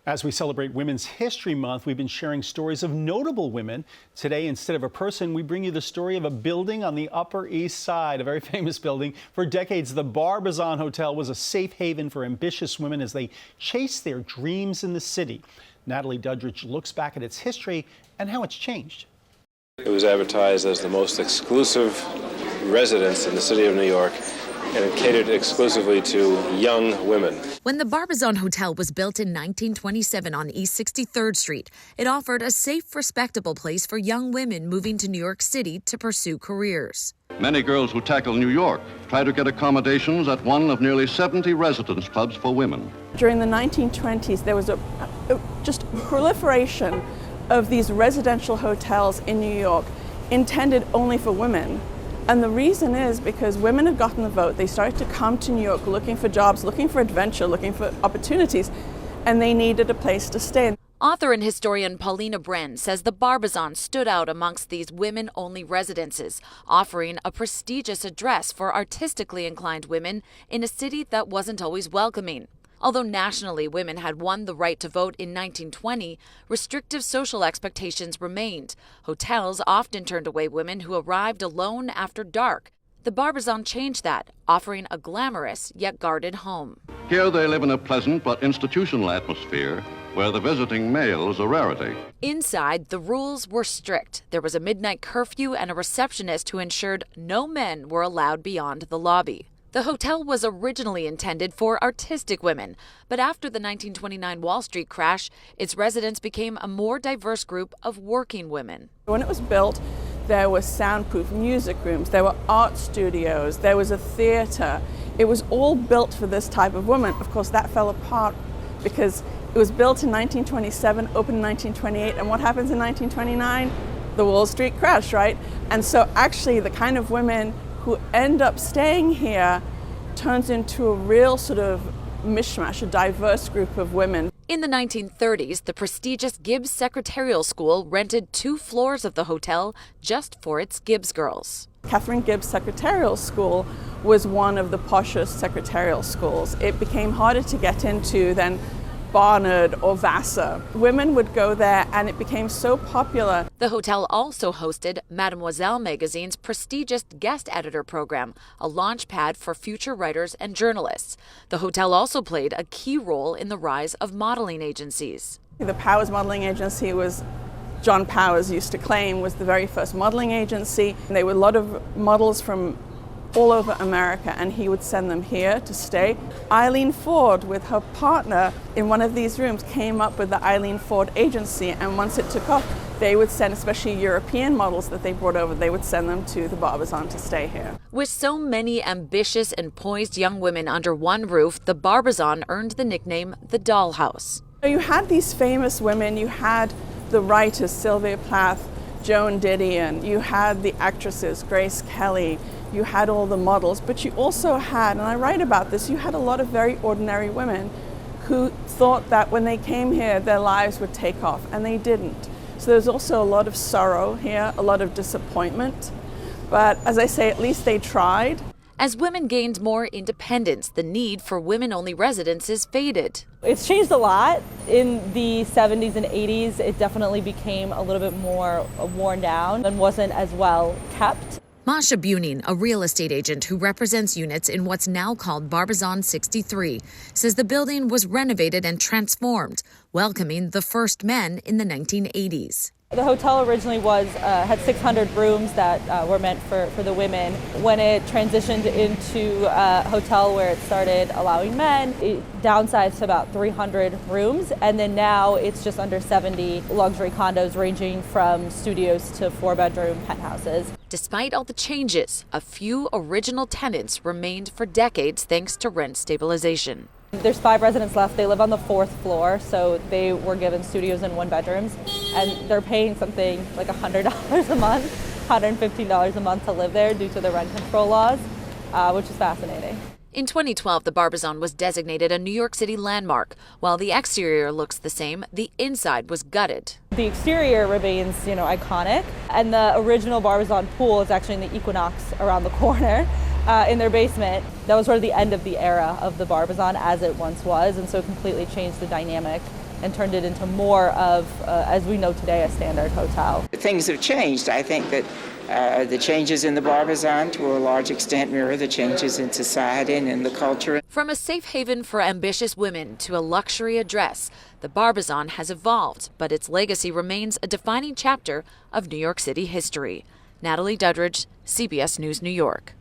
As we celebrate Women's History Month, we've been sharing stories of notable women. Today, instead of a person, we bring you the story of a building on the Upper East Side, a very famous building. For decades, the Barbizon Hotel was a safe haven for ambitious women as they chased their dreams in the city. Natalie Duddridge looks back at its history and how it's changed. It was advertised as the most exclusive residence in the city of New York, and it catered exclusively to young women. When the Barbizon Hotel was built in 1927 on East 63rd Street, it offered a safe, respectable place for young women moving to New York City to pursue careers. Many girls who tackle New York try to get accommodations at one of nearly 70 residence clubs for women. During the 1920s, there was a just proliferation of these residential hotels in New York intended only for women. And the reason is because women had gotten the vote. They started to come to New York looking for jobs, looking for adventure, looking for opportunities, and they needed a place to stay. Author and historian Paulina Bren says the Barbizon stood out amongst these women-only residences, offering a prestigious address for artistically inclined women in a city that wasn't always welcoming. Although nationally women had won the right to vote in 1920, restrictive social expectations remained. Hotels often turned away women who arrived alone after dark. The Barbizon changed that, offering a glamorous yet guarded home. Here they live in a pleasant but institutional atmosphere where the visiting male is a rarity. Inside, the rules were strict. There was a midnight curfew and a receptionist who ensured no men were allowed beyond the lobby. The hotel was originally intended for artistic women, but after the 1929 Wall Street crash, its residents became a more diverse group of working women. When it was built, there were soundproof music rooms, there were art studios, there was a theater. It was all built for this type of woman. Of course, that fell apart because it was built in 1927, opened in 1928, and what happens in 1929? The Wall Street crash, right? And so actually the kind of women who end up staying here turns into a real sort of mishmash, a diverse group of women. In the 1930s, the prestigious Gibbs Secretarial School rented 2 floors of the hotel just for its Gibbs girls. Catherine Gibbs Secretarial School was one of the poshest secretarial schools. It became harder to get into than Barnard or Vassar. Women would go there and it became so popular. The hotel also hosted Mademoiselle magazine's prestigious guest editor program, a launchpad for future writers and journalists. The hotel also played a key role in the rise of modeling agencies. The Powers Modeling Agency was, John Powers used to claim, was the very first modeling agency. And there were a lot of models from all over America, and he would send them here to stay. Eileen Ford, with her partner in one of these rooms, came up with the Eileen Ford Agency, and once it took off, they would send, especially European models that they brought over, they would send them to the Barbizon to stay here. With so many ambitious and poised young women under one roof, the Barbizon earned the nickname the Dollhouse. You had these famous women, you had the writers, Sylvia Plath, Joan Didion, you had the actresses, Grace Kelly, you had all the models, but you also had, and I write about this, you had a lot of very ordinary women who thought that when they came here, their lives would take off, and they didn't. So there's also a lot of sorrow here, a lot of disappointment. But as I say, at least they tried. As women gained more independence, the need for women-only residences faded. It's changed a lot. In the 70s and 80s, it definitely became a little bit more worn down and wasn't as well kept. Masha Buning, a real estate agent who represents units in what's now called Barbizon 63, says the building was renovated and transformed, welcoming the first men in the 1980s. The hotel originally had 600 rooms that were meant for the women. When it transitioned into a hotel where it started allowing men, it downsized to about 300 rooms, and then now it's just under 70 luxury condos ranging from studios to 4-bedroom penthouses. Despite all the changes, a few original tenants remained for decades thanks to rent stabilization. There's 5 residents left. They live on the 4th floor, so they were given studios and 1-bedrooms, and they're paying something like $100 a month, $115 a month to live there due to the rent control laws, which is fascinating. In 2012, the Barbizon was designated a New York City landmark. While the exterior looks the same, the inside was gutted. The exterior remains, iconic, and the original Barbizon pool is actually in the Equinox around the corner. In their basement. That was sort of the end of the era of the Barbizon as it once was, and so it completely changed the dynamic and turned it into more of, as we know today, a standard hotel. Things have changed. I think that the changes in the Barbizon to a large extent mirror the changes in society and in the culture. From a safe haven for ambitious women to a luxury address, the Barbizon has evolved, but its legacy remains a defining chapter of New York City history. Natalie Duddridge, CBS News, New York.